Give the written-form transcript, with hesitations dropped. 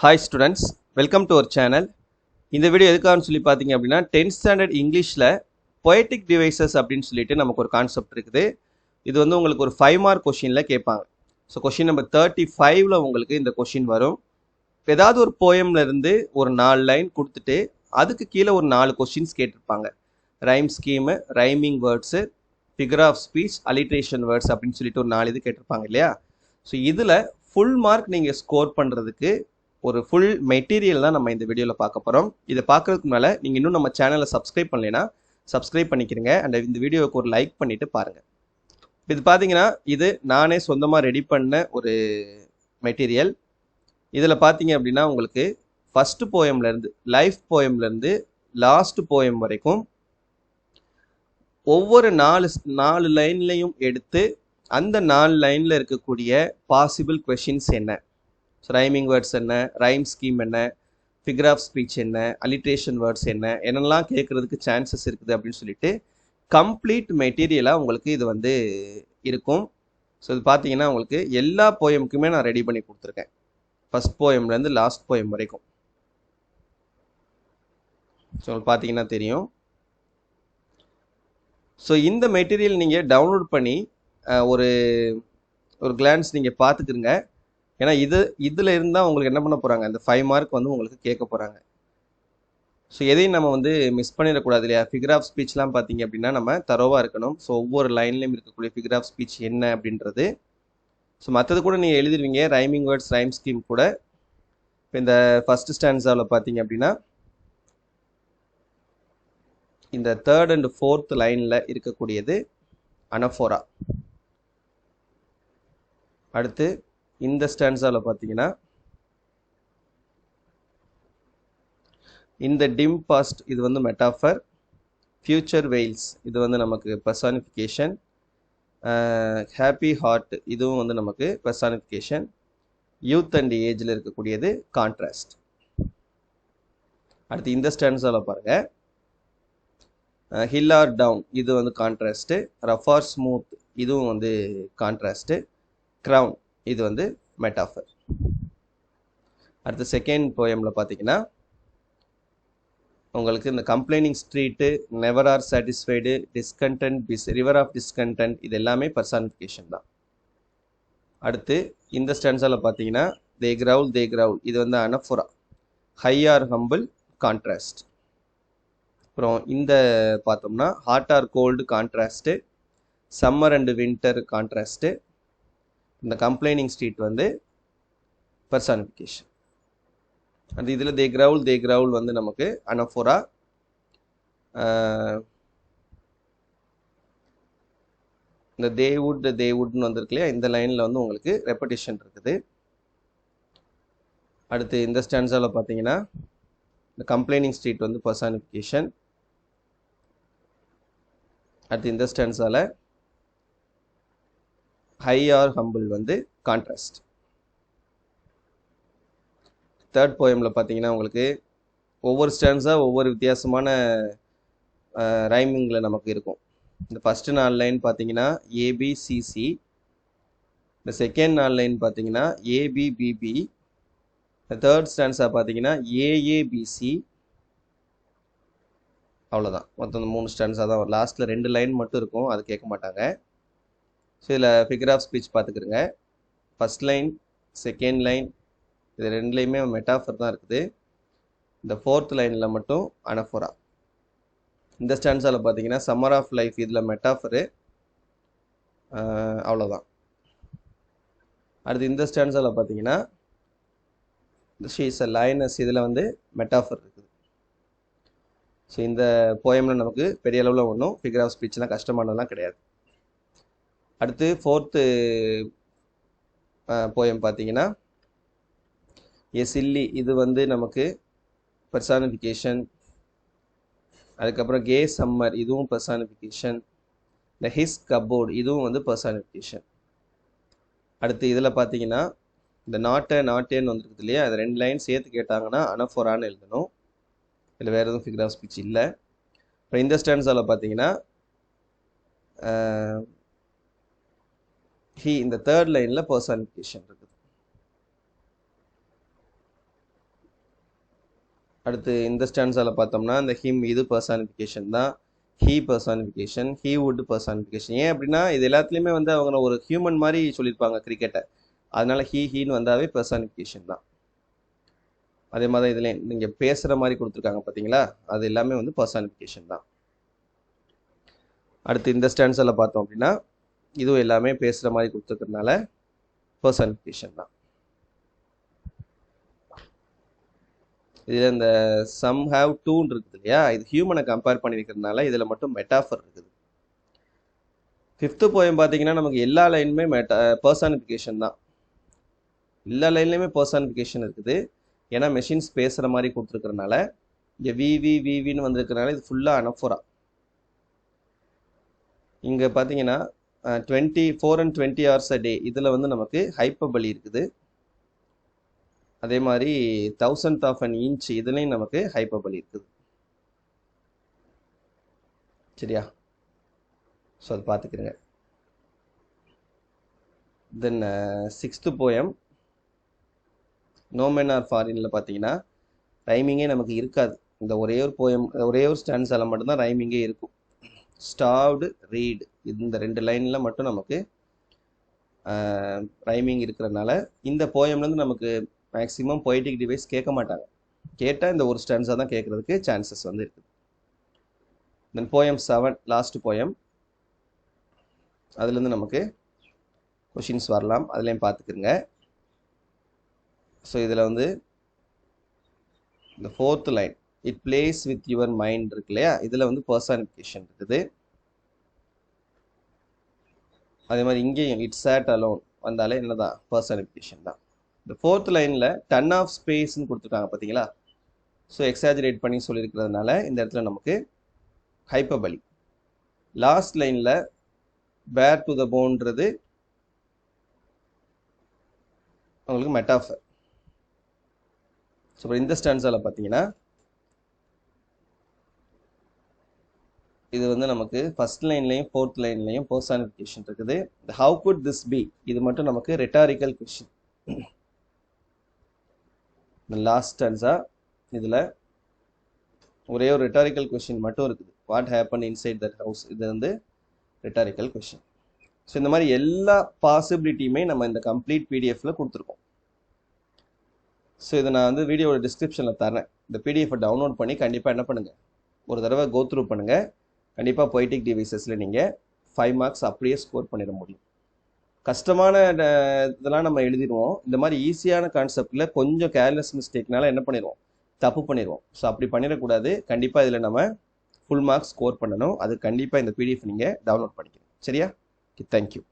Hi students, welcome to our channel. இந்த video எதுக்காகன்னு சொல்லி பார்த்தீங்க அப்படின்னா 10th ஸ்டாண்டர்ட் இங்கிலீஷில் பொயட்டிக் டிவைசஸ் அப்படின்னு சொல்லிட்டு நமக்கு ஒரு கான்செப்ட் இருக்குது. இது வந்து உங்களுக்கு ஒரு 5 மார்க் கொஷினில் கேட்பாங்க. ஸோ கொஷின் நம்பர் 35ல் உங்களுக்கு இந்த கொஷின் வரும். ஏதாவது ஒரு போயம்ல இருந்து ஒரு 4 லைன் கொடுத்துட்டு அதுக்கு கீழே ஒரு 4 கொஷின்ஸ் கேட்டிருப்பாங்க. Rhyme scheme, rhyming words, figure of speech, alliteration words அப்படின்னு சொல்லிட்டு ஒரு 4 இது கேட்டிருப்பாங்க இல்லையா? ஸோ இதில் ஃபுல் மார்க் நீங்கள் ஸ்கோர் பண்ணுறதுக்கு ஒரு ஃபுல் மெட்டீரியல் தான் நம்ம இந்த வீடியோவில் பார்க்க போகிறோம். இதை பார்க்கறதுக்கு முன்னால் நீங்கள் இன்னும் நம்ம சேனலை சப்ஸ்கிரைப் பண்ணலைன்னா சப்ஸ்கிரைப் பண்ணிக்கிறங்க. அண்ட் இந்த வீடியோவுக்கு ஒரு லைக் பண்ணிவிட்டு பாருங்கள். இது பார்த்தீங்கன்னா இது நானே சொந்தமாக ரெடி பண்ண ஒரு மெட்டீரியல். இதில் பார்த்தீங்க அப்படின்னா உங்களுக்கு ஃபஸ்ட்டு போயம்லேருந்து லைஃப் போயம்லேருந்து லாஸ்ட் போயம் வரைக்கும் ஒவ்வொரு 4 லைன்லையும் எடுத்து அந்த 4 லைனில் இருக்கக்கூடிய பாசிபிள் கொஷின்ஸ் என்ன, ரைமிங் வேர்ட்ஸ் என்ன, ரைம் ஸ்கீம் என்ன, ஃபிகர் ஆஃப் ஸ்பீச் என்ன, அலிட்ரேஷன் வேர்ட்ஸ் என்ன, என்னெல்லாம் கேட்குறதுக்கு சான்சஸ் இருக்குது அப்படின்னு சொல்லிட்டு கம்ப்ளீட் மெட்டீரியலாக உங்களுக்கு இது வந்து இருக்கும். ஸோ இது பார்த்தீங்கன்னா உங்களுக்கு எல்லா போயமுக்குமே நான் ரெடி பண்ணி கொடுத்துருக்கேன், ஃபஸ்ட் போயம்லேருந்து லாஸ்ட் போயம் வரைக்கும். ஸோ பார்த்தீங்கன்னா தெரியும். ஸோ இந்த மெட்டீரியல் நீங்கள் டவுன்லோட் பண்ணி ஒரு கிளான்ஸ் நீங்கள் பார்த்துக்குங்க. ஏன்னா இதில் இருந்தால் உங்களுக்கு என்ன பண்ண போகிறாங்க, இந்த 5 மார்க் வந்து உங்களுக்கு கேட்க போகிறாங்க. ஸோ எதையும் நம்ம வந்து மிஸ் பண்ணிடக்கூடாது இல்லையா? ஃபிகர் ஆஃப் ஸ்பீச்லாம் பார்த்தீங்க அப்படின்னா நம்ம தரோவாக இருக்கணும். ஸோ ஒவ்வொரு லைன்லேயும் இருக்கக்கூடிய ஃபிகர் ஆஃப் ஸ்பீச் என்ன அப்படின்றது. ஸோ மற்றது கூட நீங்கள் எழுதிடுவீங்க, ரைமிங் வேர்ட்ஸ், ரைம் ஸ்கீம் கூட. இப்போ இந்த ஃபஸ்ட்டு ஸ்டான்ஸாவில் பார்த்தீங்க அப்படின்னா இந்த 3rd and 4th லைனில் இருக்கக்கூடியது அனஃபோரா. அடுத்து இந்த ஸ்டான்ஸாவில் பார்த்தீங்கன்னா இந்த டிம் பாஸ்ட் இது வந்து மெட்டாஃபர், ஃபியூச்சர் வெயில்ஸ் இது வந்து நமக்கு பர்சானிஃபிகேஷன், ஹாப்பி ஹார்ட் இதுவும் வந்து நமக்கு பர்சானிஃபிகேஷன், யூத் அண்ட் ஏஜில் இருக்கக்கூடியது கான்ட்ராஸ்ட். அடுத்து இந்த ஸ்டான்ஸாவில் பாருங்கள், ஹில் ஆர் டவுன் இது வந்து கான்ட்ராஸ்ட்டு, ரஃப் ஆர் ஸ்மூத் இதுவும் வந்து கான்ட்ராஸ்ட்டு, க்ரௌன் இது வந்து மெட்டாஃபர். அடுத்து செகண்ட் போயமில் பார்த்தீங்கன்னா உங்களுக்கு இந்த complaining street, never are satisfied, discontent, river of discontent இது எல்லாமே பர்சானிஃபிகேஷன் தான். அடுத்து இந்த ஸ்டான்ஸாவில் பார்த்தீங்கன்னா தே கிரவுல் இது வந்து anaphora, high or humble contrast. அப்புறம் இந்த பார்த்தோம்னா hot or cold contrast, summer and winter contrast, இந்த கம்ப்ளைனிங் ஸ்ட்ரீட் வந்து பர்சானிஃபிகேஷன். அது இதில் தே கிரவுல் வந்து நமக்கு அனஃபோரா. இந்த தேவுட்னு வந்திருக்கு இல்லையா, இந்த லைனில் வந்து உங்களுக்கு ரெப்படிஷன் இருக்குது. அடுத்து இந்த ஸ்டான்ஸாவில் பார்த்தீங்கன்னா இந்த கம்ப்ளைனிங் ஸ்ட்ரீட் வந்து பர்சானிஃபிகேஷன். அடுத்து இந்த ஸ்டான்ஸாவில் ஹை ஆர் ஹம்பிள் வந்து கான்ட்ராஸ்ட். தேர்ட் போயமில் பார்த்தீங்கன்னா உங்களுக்கு ஒவ்வொரு ஸ்டான்ஸாக ஒவ்வொரு வித்தியாசமான ரைமிங்கில் நமக்கு இருக்கும். இந்த ஃபஸ்ட்டு 4 லைன் பார்த்தீங்கன்னா ஏபிசிசி, இந்த செகண்ட் 4 லைன் பார்த்தீங்கன்னா ஏபிபிபி, இந்த தேர்ட் ஸ்டான்ஸாக பார்த்தீங்கன்னா ஏஏபிசி. அவ்வளோதான், மொத்தம் 3 ஸ்டான்ஸாக தான். லாஸ்ட்டில் 2 லைன் மட்டும் இருக்கும், அது கேட்க மாட்டாங்க. ஸோ இதில் ஃபிகர் ஆஃப் ஸ்பீச் பார்த்துக்கிறங்க. ஃபஸ்ட் லைன், செகண்ட் லைன் இது 2லையுமே மெட்டாஃபர் தான் இருக்குது. இந்த 4th லைனில் மட்டும் அனஃபோரா. இந்த ஸ்டான்ஸாவில் பார்த்தீங்கன்னா சம்மர் ஆஃப் லைஃப் இதில் மெட்டாஃபரு. அவ்வளோதான். அடுத்து இந்த ஸ்டான்ஸாவில் பார்த்தீங்கன்னா ஷீ இஸ் அ லயனஸ் இதில் வந்து மெட்டாஃபர் இருக்குது. ஸோ இந்த போயமில் நமக்கு பெரிய அளவில் ஒன்றும் ஃபிகர் ஆஃப் ஸ்பீச்லாம் கஷ்டமானதெல்லாம் கிடையாது. அடுத்து 4th போயம் பார்த்தீங்கன்னா ஏ சில்லி இது வந்து நமக்கு பர்சானிஃபிகேஷன். அதுக்கப்புறம் கே சம்மர் இதுவும் பர்சானிஃபிகேஷன். இந்த ஹிஸ் கபோர்டு இதுவும் வந்து பர்சானிஃபிகேஷன். அடுத்து இதில் பார்த்தீங்கன்னா இந்த நாட்டேன்னு வந்துருக்குது இல்லையா, அது 2 லைன் சேர்த்து கேட்டாங்கன்னா அனஃபோரான்னு எழுதணும். இதில் வேறு எதுவும் ஃபிகர் ஆஃப் ஸ்பீச் இல்லை. அப்புறம் இந்த ஸ்டான்ஸாவில் பார்த்தீங்கன்னா இந்த 3rd லைனில் பர்சானிஃபிகேஷன் இருக்குது. அடுத்து இந்த ஸ்டான்ஸால் பார்த்தோம்னா இந்த ஹிம் இது பர்சானிஃபிகேஷன் தான், he personification, he would personification. ஏன் அப்படின்னா இது எல்லாத்துலேயுமே வந்து அவங்க ஒரு ஹியூமன் மாதிரி சொல்லியிருப்பாங்க கிரிக்கெட்டை, அதனால ஹீன்னு வந்தாவே பர்சானிஃபிகேஷன் தான். அதே மாதிரி இதில் நீங்கள் பேசுகிற மாதிரி கொடுத்துருக்காங்க பார்த்தீங்களா, அது எல்லாமே வந்து பர்சானிஃபிகேஷன் தான். அடுத்து இந்த ஸ்டான்ஸில் பார்த்தோம் அப்படின்னா இதுவும் எல்லாமே பேசுகிற மாதிரி கொடுத்துருக்கறதுனால பர்சானிஃபிகேஷன் தான். இதில் இந்த சம் ஹாவ் டூன்னு இருக்குது இல்லையா, இது ஹியூமனை கம்பேர் பண்ணி வைக்கிறதுனால இதில் மட்டும் மெட்டாஃபர் இருக்குது. 5th போயம் பார்த்தீங்கன்னா நமக்கு எல்லா லைனுமே பர்சானிஃபிகேஷன் தான், எல்லா லைன்லையுமே பர்சானிஃபிகேஷன் இருக்குது. ஏன்னா மெஷின்ஸ் பேசுகிற மாதிரி கொடுத்துருக்கறனால இங்கே விவின்னு வந்திருக்கிறனால இது ஃபுல்லாக அனஃபோரா. இங்கே பார்த்தீங்கன்னா 24 and 20 hours a day இதில் வந்து நமக்கு ஹைப்பர்பலி இருக்குது. அதே மாதிரி 1000th of an inch இதுலேயும் நமக்கு ஹைப்பர்பலி இருக்குது. சரியா? ஸோ அது பார்த்துக்கிறேங்க. Then 6th poem no men are ஃபாரின்ல பார்த்தீங்கன்னா ரைமிங்கே நமக்கு இருக்காது. இந்த ஒரே ஒரு போயம் ஒரே ஒரு ஸ்டான்ஸால் மட்டும்தான் ரைமிங்கே இருக்கும். ஸ்டாவ்டு ரீடு இந்த 2 லைனில் மட்டும் நமக்கு ரைமிங் இருக்கிறதுனால இந்த போயம்லேருந்து நமக்கு மேக்ஸிமம் பொய்டிக் டிவைஸ் கேட்க மாட்டாங்க. கேட்டால் இந்த ஒரு ஸ்டான்ஸாக தான் கேட்குறதுக்கு சான்சஸ் வந்து இருக்குது. தென் போயம் 7 லாஸ்ட் போயம், அதுலேருந்து நமக்கு கொஷின்ஸ் வரலாம், அதுலேயும் பார்த்துக்குங்க. ஸோ இதில் வந்து இந்த 4th line it plays with your mind இருக்கு இல்லையா, இதில் வந்து பர்சானிஃபிகேஷன் இருக்குது. அதே மாதிரி இங்கேயும் இட் சேட் அலோன் வந்தாலே என்னதான் பர்சானிஃபிகேஷன் தான். இந்த 4th லைனில் டன் ஆஃப் ஸ்பேஸ்ன்னு கொடுத்துருக்காங்க பார்த்தீங்களா, ஸோ எக்ஸாஜரேட் பண்ணி சொல்லியிருக்கிறதுனால இந்த இடத்துல நமக்கு ஹைப்பர்பலி. லாஸ்ட் லைனில் பேர் டு த போன்றது உங்களுக்கு மெட்டாஃபர். ஸோ இந்த ஸ்டான்ஸால் பார்த்தீங்கன்னா இது வந்து நமக்கு ஃபர்ஸ்ட் லைன்லையும் 4th லைன்லையும் பர்சானிஃபிகேஷன் இருக்குது. ஹவு குட் திஸ் பி இது மட்டும் நமக்கு ரெட்டாரிக்கல் கொஸ்டின். லாஸ்ட் ஸ்டான்ஸா இதில் ஒரே ஒரு ரெட்டாரிக்கல் கொஸ்டின் மட்டும் இருக்குது, what happen inside that house, இது வந்து ரெட்டாரிக்கல் கொஸ்டின். ஸோ இந்த மாதிரி எல்லா பாசிபிலிட்டியுமே நம்ம இந்த கம்ப்ளீட் பிடிஎஃப்ல கொடுத்துருக்கோம். ஸோ இதை நான் வந்து வீடியோட டிஸ்கிரிப்ஷனில் தரேன். இந்த பிடிஎஃபை டவுன்லோட் பண்ணி கண்டிப்பாக என்ன பண்ணுங்கள், ஒரு தடவை கோ த்ரூ பண்ணுங்கள். கண்டிப்பாக பொய்டிக் டிவைசஸில் நீங்கள் 5 மார்க்ஸ் அப்படியே ஸ்கோர் பண்ணிட முடியும். கஷ்டமான இதெல்லாம் நம்ம எழுதிடுவோம். இந்த மாதிரி ஈஸியான கான்செப்டில் கொஞ்சம் கேர்லெஸ் மிஸ்டேக்னால என்ன பண்ணிடுவோம், தப்பு பண்ணிடுவோம். ஸோ அப்படி பண்ணிடக்கூடாது. கண்டிப்பாக இதில் நம்ம ஃபுல் மார்க்ஸ் ஸ்கோர் பண்ணணும். அது கண்டிப்பாக இந்த பிடிஎஃப் நீங்கள் டவுன்லோட் பண்ணிக்கணும். சரியா? தேங்க்யூ.